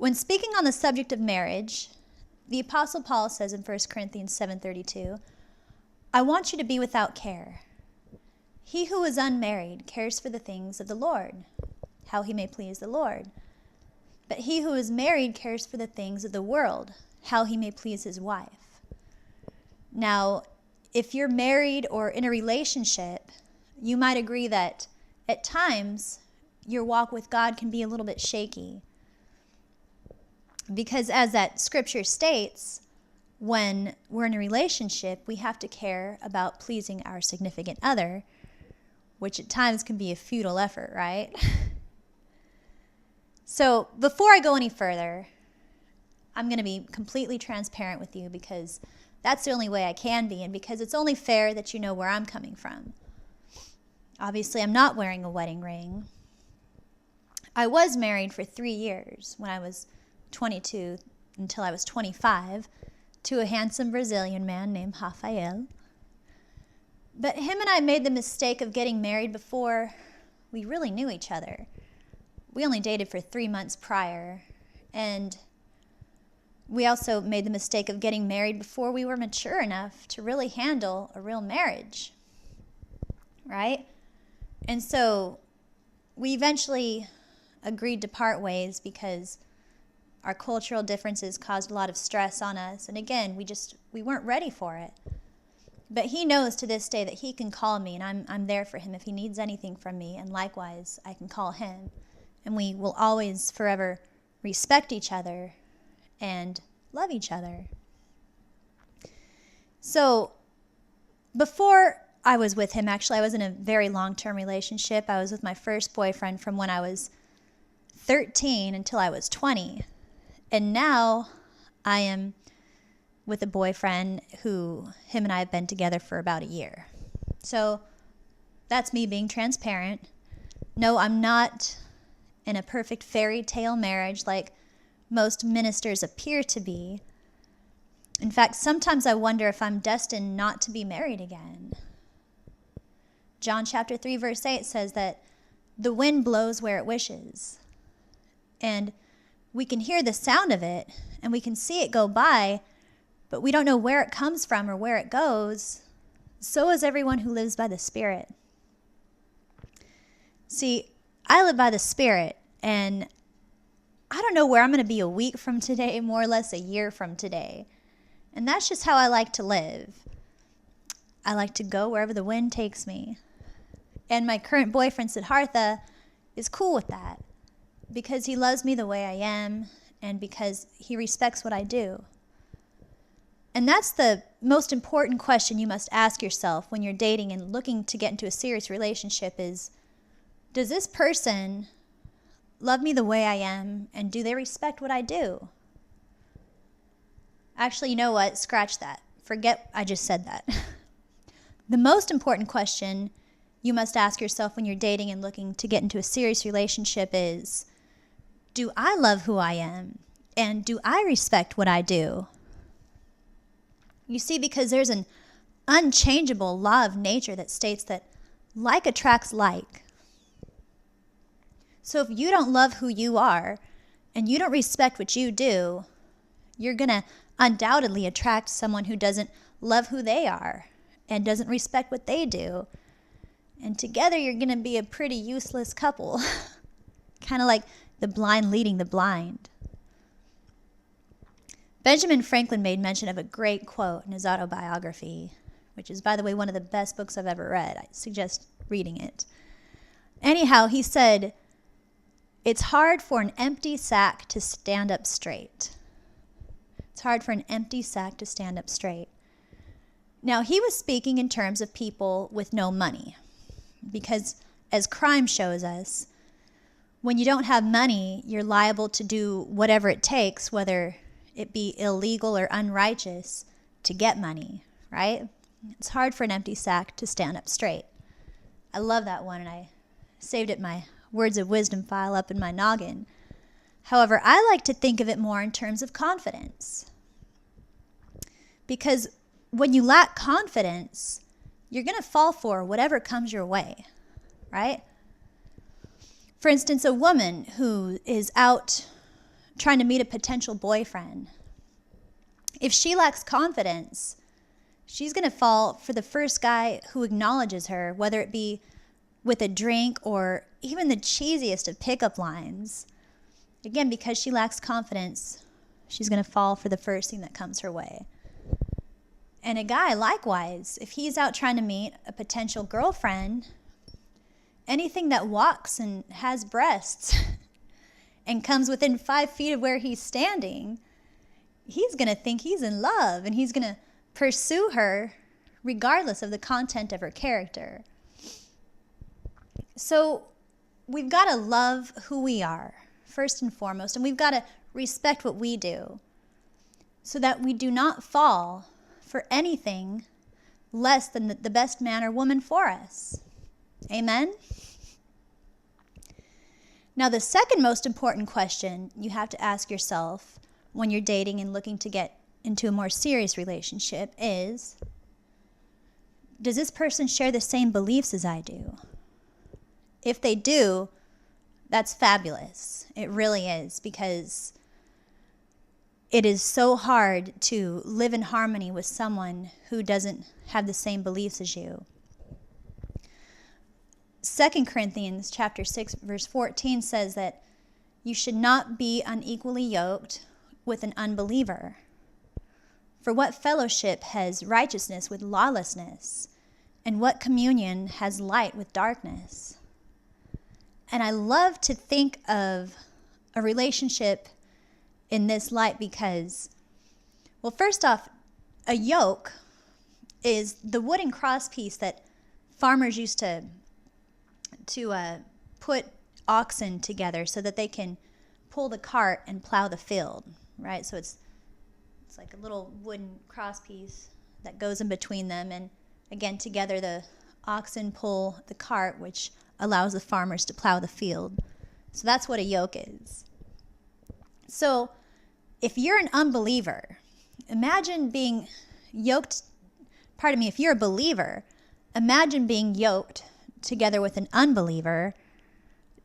When speaking on the subject of marriage, the Apostle Paul says in 1 Corinthians 7:32, I want you to be without care. He who is unmarried cares for the things of the Lord, how he may please the Lord. But he who is married cares for the things of the world, how he may please his wife. Now, if you're married or in a relationship, you might agree that at times your walk with God can be a little bit shaky. Because as that scripture states, when we're in a relationship, we have to care about pleasing our significant other, which at times can be a futile effort, right? So before I go any further, I'm going to be completely transparent with you because that's the only way I can be, and because it's only fair that you know where I'm coming from. Obviously, I'm not wearing a wedding ring. I was married for 3 years when I was 22 until I was 25 to a handsome Brazilian man named Rafael. But him and I made the mistake of getting married before we really knew each other. We only dated for 3 months prior, and we also made the mistake of getting married before we were mature enough to really handle a real marriage, right? And so we eventually agreed to part ways because our cultural differences caused a lot of stress on us. And again, we weren't ready for it. But he knows to this day that he can call me, and I'm there for him if he needs anything from me. And likewise, I can call him. And we will always forever respect each other and love each other. So before I was with him, actually, I was in a very long-term relationship. I was with my first boyfriend from when I was 13 until I was 20. And now I am with a boyfriend who him and I have been together for about a year. So that's me being transparent. No, I'm not in a perfect fairy tale marriage like most ministers appear to be. In fact, sometimes I wonder if I'm destined not to be married again. John chapter 3 verse 8 says that the wind blows where it wishes. And we can hear the sound of it and we can see it go by, but we don't know where it comes from or where it goes. So is everyone who lives by the Spirit. See, I live by the Spirit, and I don't know where I'm going to be a week from today, more or less a year from today. And that's just how I like to live. I like to go wherever the wind takes me. And my current boyfriend, Siddhartha, is cool with that because he loves me the way I am and because he respects what I do. And that's the most important question you must ask yourself when you're dating and looking to get into a serious relationship is, does this person love me the way I am, and do they respect what I do? Actually, you know what? Scratch that. Forget I just said that. The most important question you must ask yourself when you're dating and looking to get into a serious relationship is, do I love who I am, and do I respect what I do? You see, because there's an unchangeable law of nature that states that like attracts like. So if you don't love who you are and you don't respect what you do, you're going to undoubtedly attract someone who doesn't love who they are and doesn't respect what they do. And together you're going to be a pretty useless couple. Kind of like the blind leading the blind. Benjamin Franklin made mention of a great quote in his autobiography, which is, by the way, one of the best books I've ever read. I suggest reading it. Anyhow, he said, "It's hard for an empty sack to stand up straight." It's hard for an empty sack to stand up straight. Now, he was speaking in terms of people with no money, because as crime shows us, when you don't have money, you're liable to do whatever it takes, whether it be illegal or unrighteous, to get money, right? It's hard for an empty sack to stand up straight. I love that one, and I saved it in my words of wisdom file up in my noggin. However, I like to think of it more in terms of confidence. Because when you lack confidence, you're going to fall for whatever comes your way, right? For instance, a woman who is out trying to meet a potential boyfriend. If she lacks confidence, she's going to fall for the first guy who acknowledges her, whether it be with a drink or even the cheesiest of pickup lines. Again, because she lacks confidence, she's going to fall for the first thing that comes her way. And a guy, likewise, if he's out trying to meet a potential girlfriend, anything that walks and has breasts and comes within 5 feet of where he's standing, he's going to think he's in love, and he's going to pursue her regardless of the content of her character. So we've got to love who we are, first and foremost, and we've got to respect what we do so that we do not fall for anything less than the best man or woman for us. Amen? Now, the second most important question you have to ask yourself when you're dating and looking to get into a more serious relationship is, does this person share the same beliefs as I do? If they do, that's fabulous. It really is, because it is so hard to live in harmony with someone who doesn't have the same beliefs as you. 2 Corinthians chapter 6, verse 14 says that you should not be unequally yoked with an unbeliever. For what fellowship has righteousness with lawlessness? And what communion has light with darkness? And I love to think of a relationship in this light because, well, first off, a yoke is the wooden cross piece that farmers used to put oxen together so that they can pull the cart and plow the field, right? So it's like a little wooden cross piece that goes in between them, and again, together the oxen pull the cart, which allows the farmers to plow the field. So that's what a yoke is. So if you're an unbeliever, imagine being yoked, if you're a believer, imagine being yoked together with an unbeliever,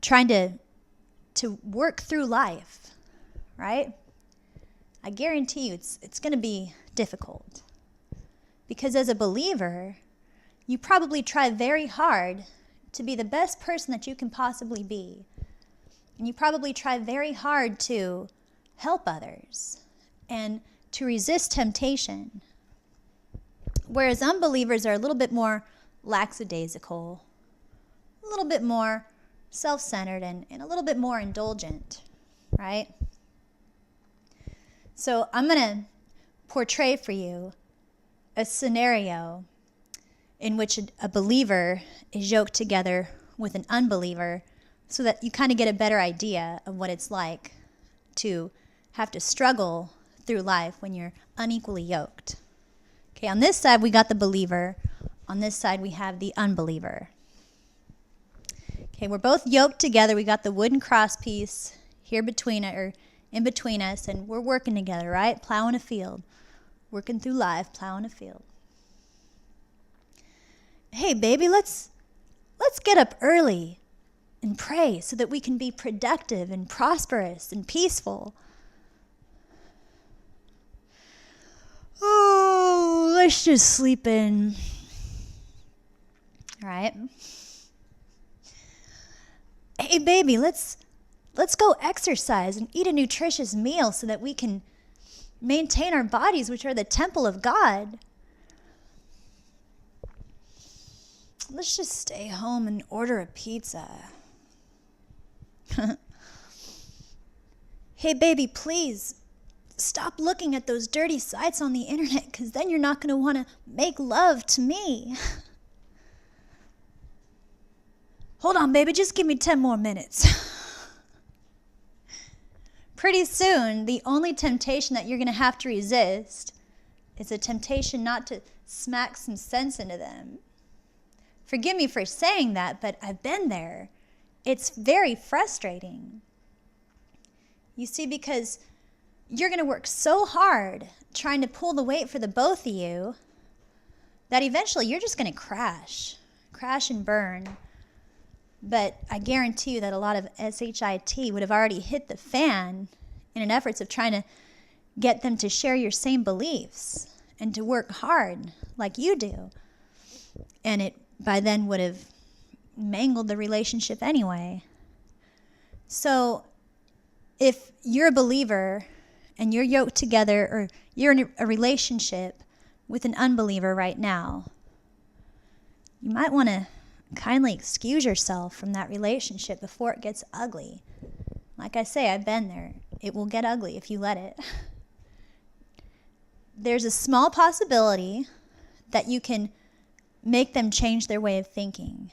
trying to work through life, right? I guarantee you it's going to be difficult. Because as a believer, you probably try very hard to be the best person that you can possibly be. And you probably try very hard to help others and to resist temptation. Whereas unbelievers are a little bit more lackadaisical, a little bit more self-centered, and a little bit more indulgent, right? So I'm going to portray for you a scenario in which a believer is yoked together with an unbeliever so that you kind of get a better idea of what it's like to have to struggle through life when you're unequally yoked. Okay, on this side we got the believer. On this side we have the unbeliever. Okay, we're both yoked together. We got the wooden cross piece here in between us, and we're working together, right? Plowing a field. Working through life, plowing a field. Hey, baby, let's get up early and pray so that we can be productive and prosperous and peaceful. Oh, let's just sleep in. All right. Hey, baby, let's go exercise and eat a nutritious meal so that we can maintain our bodies, which are the temple of God. Let's just stay home and order a pizza. Hey, baby, please stop looking at those dirty sites on the internet, because then you're not going to want to make love to me. Hold on, baby, just give me 10 more minutes. Pretty soon, the only temptation that you're going to have to resist is a temptation not to smack some sense into them. Forgive me for saying that, but I've been there. It's very frustrating. You see, because you're going to work so hard trying to pull the weight for the both of you that eventually you're just going to crash and burn. But I guarantee you that a lot of SHIT would have already hit the fan in an efforts of trying to get them to share your same beliefs and to work hard like you do. And it by then would have mangled the relationship anyway. So if you're a believer and you're yoked together, or you're in a relationship with an unbeliever right now, you might want to kindly excuse yourself from that relationship before it gets ugly. Like I say, I've been there. It will get ugly if you let it. There's a small possibility that you can make them change their way of thinking.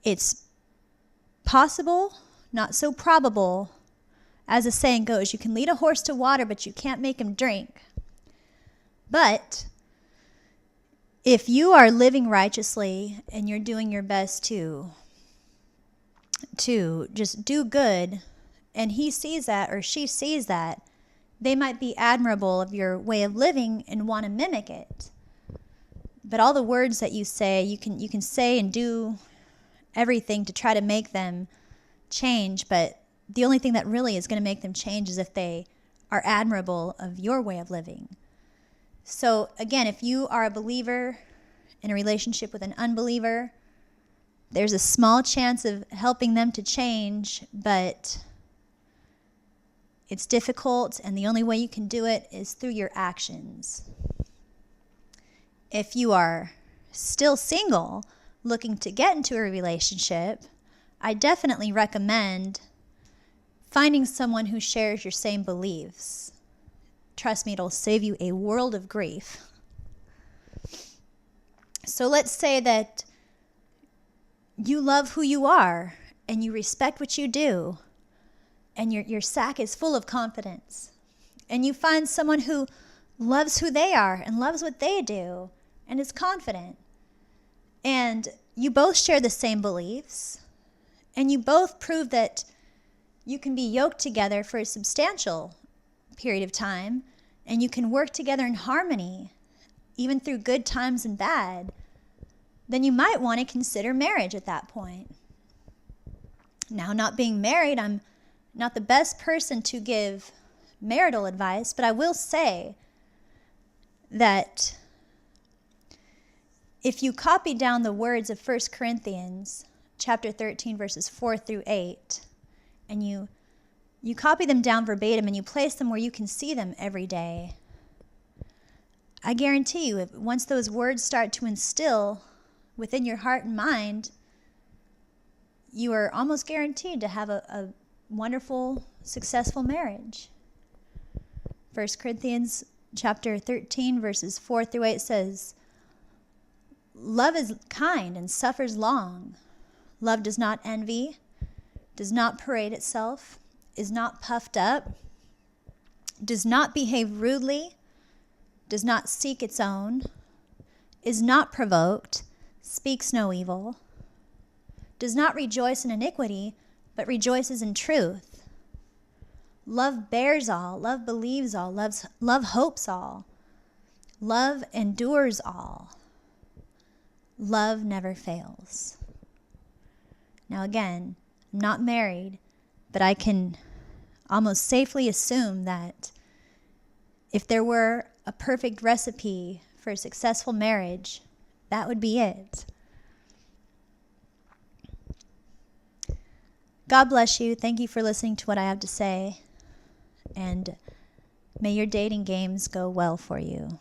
It's possible, not so probable. As the saying goes, you can lead a horse to water, but you can't make him drink. But if you are living righteously and you're doing your best to just do good, and he sees that or she sees that, they might be admirable of your way of living and want to mimic it. But all the words that you say, you can say and do everything to try to make them change, but the only thing that really is going to make them change is if they are admirable of your way of living. So again, if you are a believer in a relationship with an unbeliever, there's a small chance of helping them to change, but it's difficult, and the only way you can do it is through your actions. If you are still single, looking to get into a relationship, I definitely recommend finding someone who shares your same beliefs. Trust me, it'll save you a world of grief. So let's say that you love who you are and you respect what you do, and your sack is full of confidence, and you find someone who loves who they are and loves what they do and is confident, and you both share the same beliefs, and you both prove that you can be yoked together for a substantial period of time, and you can work together in harmony, even through good times and bad, then you might want to consider marriage at that point. Now, not being married, I'm not the best person to give marital advice, but I will say that if you copy down the words of 1 Corinthians chapter 13, verses 4 through 8, and you copy them down verbatim and you place them where you can see them every day, I guarantee you, once those words start to instill within your heart and mind, you are almost guaranteed to have a wonderful, successful marriage. 1 Corinthians chapter 13, verses 4 through 8 says, "Love is kind and suffers long. Love does not envy, does not parade itself, is not puffed up, does not behave rudely, does not seek its own, is not provoked, speaks no evil, does not rejoice in iniquity, but rejoices in truth. Love bears all, love believes all, love hopes all, love endures all. Love never fails." Now again, I'm not married, but I can almost safely assume that if there were a perfect recipe for a successful marriage, that would be it. God bless you. Thank you for listening to what I have to say. And may your dating games go well for you.